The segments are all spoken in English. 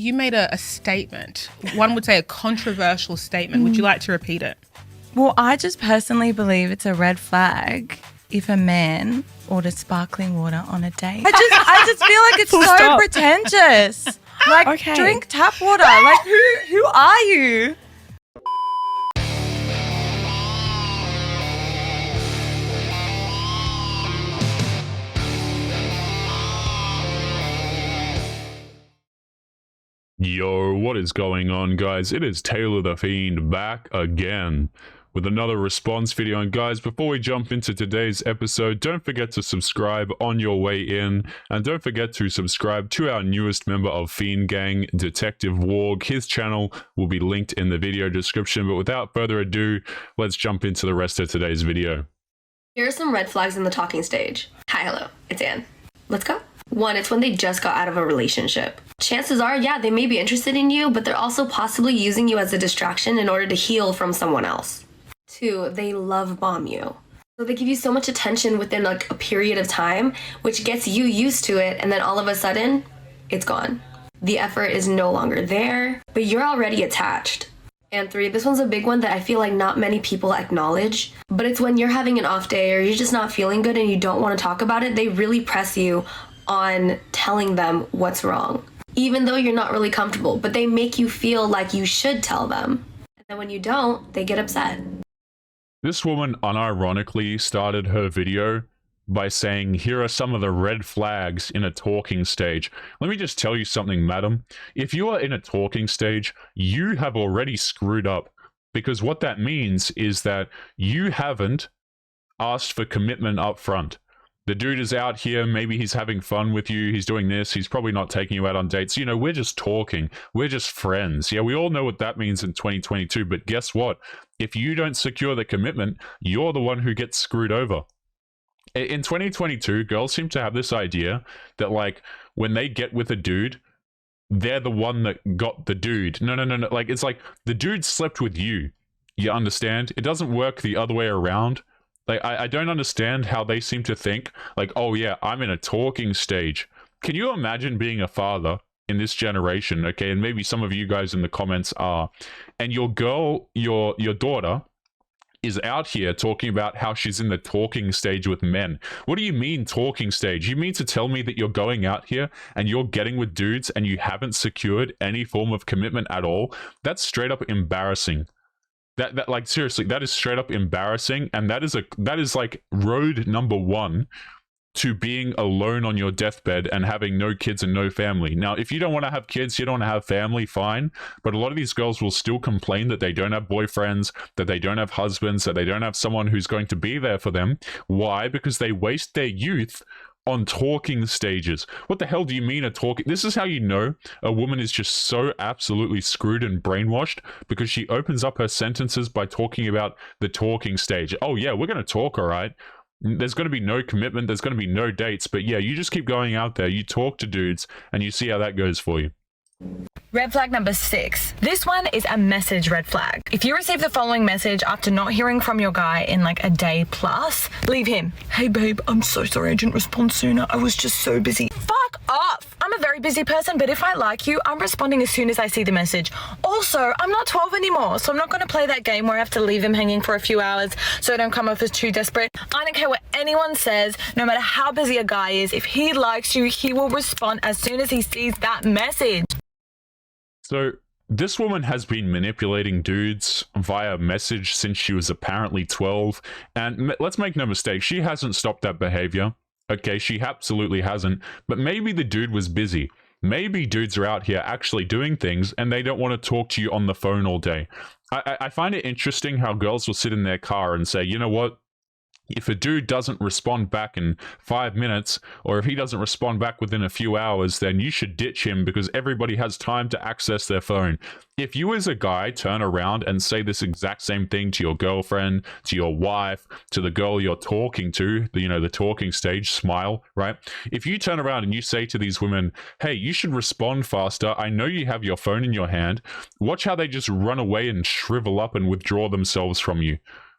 You made a statement. One would say a controversial statement. Would you like to repeat it? Well, I just personally believe it's a red flag if a man orders sparkling water on a date. I just feel like it's so pretentious. Like, drink tap water. Like, who are you? Yo, what is going on, guys? It is Taylor The Fiend back again with another response video. And guys, before we jump into today's episode, don't forget to subscribe on your way in, and don't forget to subscribe to our newest member of Fiend Gang, Detective Warg. His channel will be linked in the video description. But without further ado, let's jump into the rest of today's video. Here are some red flags in the talking stage. Hi, hello, it's Anne. Let's go. 1, it's when they just got out of a relationship. Chances are, yeah, they may be interested in you, but they're also possibly using you as a distraction in order to heal from someone else. 2, they love bomb you. So they give you so much attention within like a period of time, which gets you used to it, and then all of a sudden, it's gone. The effort is no longer there, but you're already attached. And 3, this one's a big one that I feel like not many people acknowledge, but it's when you're having an off day or you're just not feeling good and you don't want to talk about it, they really press you on telling them what's wrong, even though you're not really comfortable, but they make you feel like you should tell them. And then when you don't, they get upset. This woman unironically started her video by saying, here are some of the red flags in a talking stage. Let me just tell you something, madam. If you are in a talking stage, you have already screwed up, because what that means is that you haven't asked for commitment up front. The dude is out here, maybe he's having fun with you, he's doing this, he's probably not taking you out on dates. You know, we're just talking, we're just friends. Yeah, we all know what that means in 2022, but guess what? If you don't secure the commitment, you're the one who gets screwed over. In 2022, girls seem to have this idea that, like, when they get with a dude, they're the one that got the dude. No. Like, it's like the dude slept with you. You understand? It doesn't work the other way around. Like, I don't understand how they seem to think, like, oh yeah, I'm in a talking stage. Can you imagine being a father in this generation, okay? And maybe some of you guys in the comments are. And your girl, your daughter, is out here talking about how she's in the talking stage with men. What do you mean talking stage? You mean to tell me that you're going out here and you're getting with dudes and you haven't secured any form of commitment at all? That's straight up embarrassing. That like, seriously, that is straight up embarrassing, and that is like road number 1 to being alone on your deathbed and having no kids and no family. Now, if you don't want to have kids, you don't want to have family, fine, but a lot of these girls will still complain that they don't have boyfriends, that they don't have husbands, that they don't have someone who's going to be there for them. Why? Because they waste their youth on talking stages. What the hell do you mean a talking? This is how you know a woman is just so absolutely screwed and brainwashed, because she opens up her sentences by talking about the talking stage. Oh yeah, we're going to talk, all right? There's going to be no commitment, there's going to be no dates, but yeah, you just keep going out there, you talk to dudes, and you see how that goes for you. Red flag number 6. This one is a message red flag. If you receive the following message after not hearing from your guy in like a day plus, leave him. Hey babe, I'm so sorry I didn't respond sooner. I was just so busy. Fuck off. I'm a very busy person, but if I like you, I'm responding as soon as I see the message. Also, I'm not 12 anymore, so I'm not going to play that game where I have to leave him hanging for a few hours so I don't come off as too desperate. I don't care what anyone says, no matter how busy a guy is. If he likes you, he will respond as soon as he sees that message. So this woman has been manipulating dudes via message since she was apparently 12. And let's make no mistake, she hasn't stopped that behavior. Okay, she absolutely hasn't. But maybe the dude was busy. Maybe dudes are out here actually doing things and they don't want to talk to you on the phone all day. I find it interesting how girls will sit in their car and say, you know what? If a dude doesn't respond back in 5 minutes, or if he doesn't respond back within a few hours, then you should ditch him because everybody has time to access their phone. If you as a guy turn around and say this exact same thing to your girlfriend, to your wife, to the girl you're talking to, the talking stage, smile, right? If you turn around and you say to these women, hey, you should respond faster. I know you have your phone in your hand. Watch how they just run away and shrivel up and withdraw themselves from you.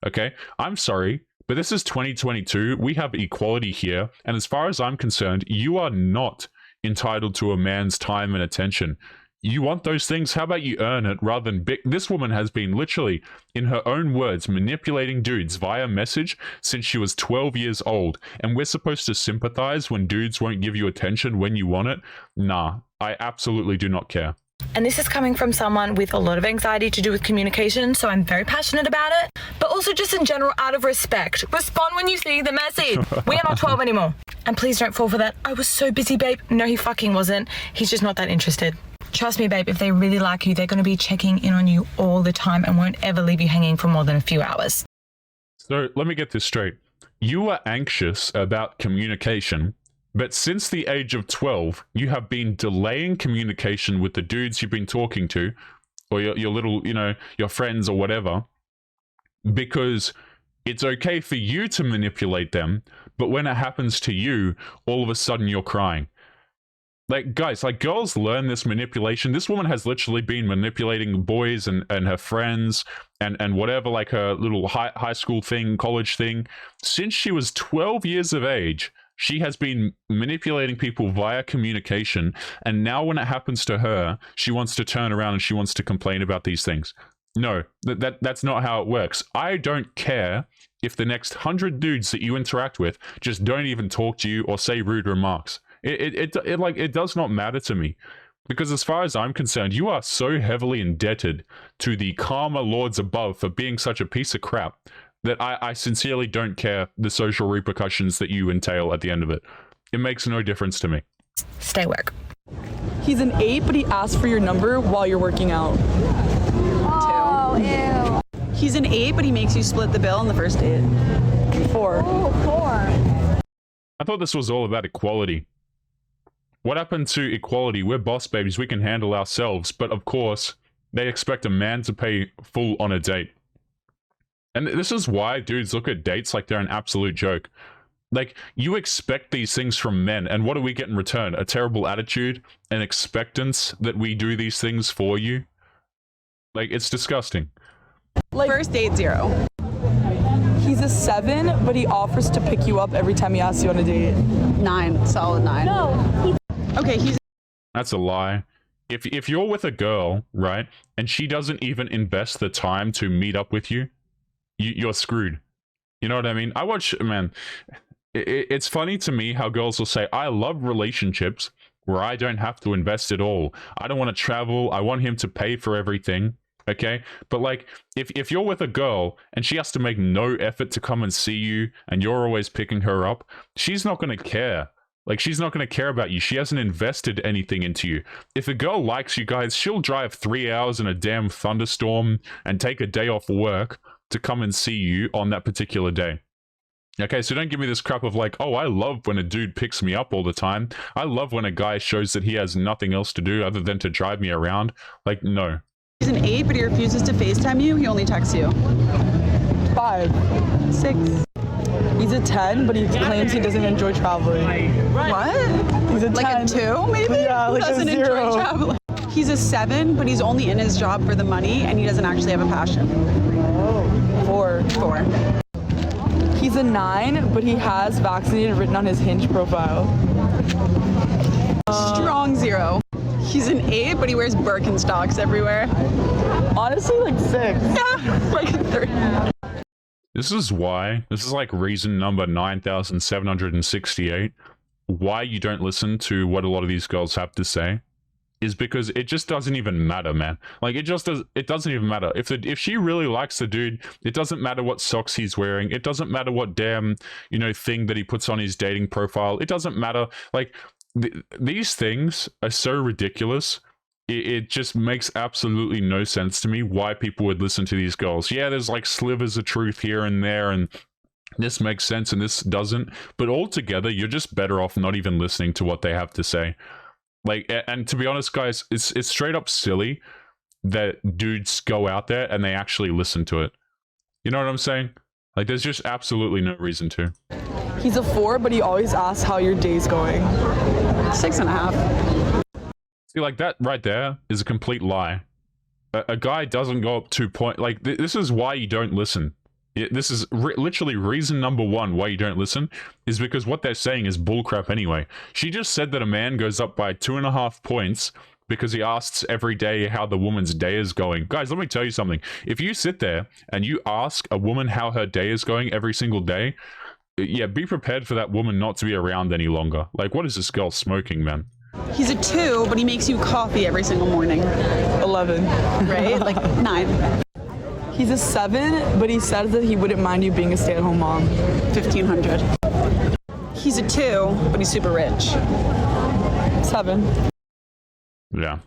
Okay? I'm sorry, but this is 2022. We have equality here. And as far as I'm concerned, you are not entitled to a man's time and attention. You want those things? How about you earn it rather than this woman has been literally, in her own words, manipulating dudes via message since she was 12 years old. And we're supposed to sympathize when dudes won't give you attention when you want it? Nah, I absolutely do not care. And this is coming from someone with a lot of anxiety to do with communication, so I'm very passionate about it. But also just in general, out of respect, respond when you see the message. We are not 12 anymore. And please don't fall for that. I was so busy, babe. No, he fucking wasn't. He's just not that interested. Trust me, babe, if they really like you, they're going to be checking in on you all the time and won't ever leave you hanging for more than a few hours. So let me get this straight. You are anxious about communication, but since the age of 12, you have been delaying communication with the dudes you've been talking to, or your little, your friends or whatever, because it's okay for you to manipulate them, but when it happens to you, all of a sudden you're crying. Like, guys, like, girls learn this manipulation. This woman has literally been manipulating boys and her friends and whatever, like her little high school thing, college thing. Since she was 12 years of age, she has been manipulating people via communication. And now when it happens to her, she wants to turn around and she wants to complain about these things. No, that's not how it works. I don't care if the next 100 dudes that you interact with just don't even talk to you or say rude remarks. It does not matter to me, because as far as I'm concerned, you are so heavily indebted to the karma lords above for being such a piece of crap that I sincerely don't care the social repercussions that you entail at the end of it. It makes no difference to me. Stay work. He's an 8, but he asked for your number while you're working out. Oh, ew. He's an 8, but he makes you split the bill on the first date. 4. Oh, 4. I thought this was all about equality. What happened to equality? We're boss babies, we can handle ourselves, but of course, they expect a man to pay full on a date. And this is why dudes look at dates like they're an absolute joke. Like, you expect these things from men, and what do we get in return? A terrible attitude, an expectance that we do these things for you? Like, it's disgusting. Like, First date, 0. he's a 7, but he offers to pick you up every time he asks you on a date. 9, solid 9. No. Okay, he's That's a lie. If you're with a girl, right, and she doesn't even invest the time to meet up with you, you're screwed. You know what I mean? Man, it's funny to me how girls will say, I love relationships where I don't have to invest at all. I don't want to travel. I want him to pay for everything. Okay? But like, if you're with a girl and she has to make no effort to come and see you and you're always picking her up, she's not going to care. Like, she's not going to care about you. She hasn't invested anything into you. If a girl likes you guys, she'll drive 3 hours in a damn thunderstorm and take a day off work to come and see you on that particular day. Okay, so don't give me this crap of like, oh, I love when a dude picks me up all the time. I love when a guy shows that he has nothing else to do other than to drive me around. Like, no. an 8, but he refuses to FaceTime you. He only texts you. 5. 6. He's a 10, but he claims he doesn't enjoy traveling. What? He's a 10. Like a 2, maybe? Yeah, Who like a doesn't 0. enjoy traveling? He's a 7, but he's only in his job for the money, and he doesn't actually have a passion. 4. 4. He's a 9, but he has vaccinated written on his Hinge profile. Strong 0. He's an 8, but he wears Birkenstocks everywhere. Honestly, like 6. Yeah, like a 3. This is like reason number 9,768, why you don't listen to what a lot of these girls have to say, is because it just doesn't even matter, man. Like, it doesn't even matter. If she really likes the dude, it doesn't matter what socks he's wearing. It doesn't matter what damn, thing that he puts on his dating profile. It doesn't matter. Like, these things are so ridiculous. It just makes absolutely no sense to me why people would listen to these girls. Yeah, there's like slivers of truth here and there, and this makes sense and this doesn't. But altogether, you're just better off not even listening to what they have to say. Like, and to be honest, guys, it's straight up silly that dudes go out there and they actually listen to it. You know what I'm saying? Like, there's just absolutely no reason to. He's a 4, but he always asks how your day's going. 6.5. See, like, that right there is a complete lie. A guy doesn't go up 2 points. Like, this is why you don't listen. This is literally reason number 1 why you don't listen, is because what they're saying is bullcrap anyway. She just said that a man goes up by 2.5 points because he asks every day how the woman's day is going. Guys, let me tell you something. If you sit there and you ask a woman how her day is going every single day, yeah, be prepared for that woman not to be around any longer. Like, what is this girl smoking, man? He's a 2, but he makes you coffee every single morning. 11. Right? Like 9. He's a 7, but he says that he wouldn't mind you being a stay-at-home mom. 1,500. He's a 2, but he's super rich. 7. Yeah,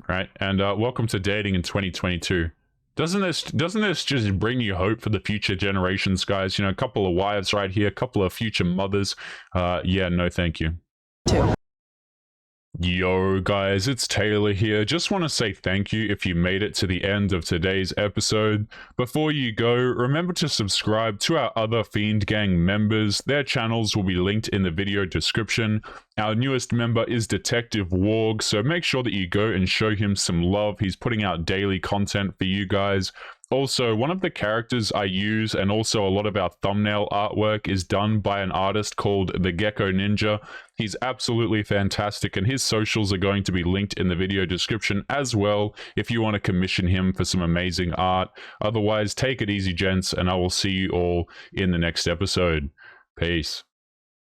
right. And welcome to dating in 2022. Doesn't this just bring you hope for the future generations, guys? You know, a couple of wives right here, a couple of future mothers. Yeah, no, thank you. 2. Yo guys, it's Taylor here. Just want to say thank you if you made it to the end of today's episode. Before you go, remember to subscribe to our other Fiend Gang members. Their channels will be linked in the video description. Our newest member is Detective Warg, so make sure that you go and show him some love. He's putting out daily content for you guys. Also, one of the characters I use and also a lot of our thumbnail artwork is done by an artist called The Gecko Ninja. He's absolutely fantastic, and his socials are going to be linked in the video description as well if you want to commission him for some amazing art. Otherwise, take it easy, gents, and I will see you all in the next episode. Peace.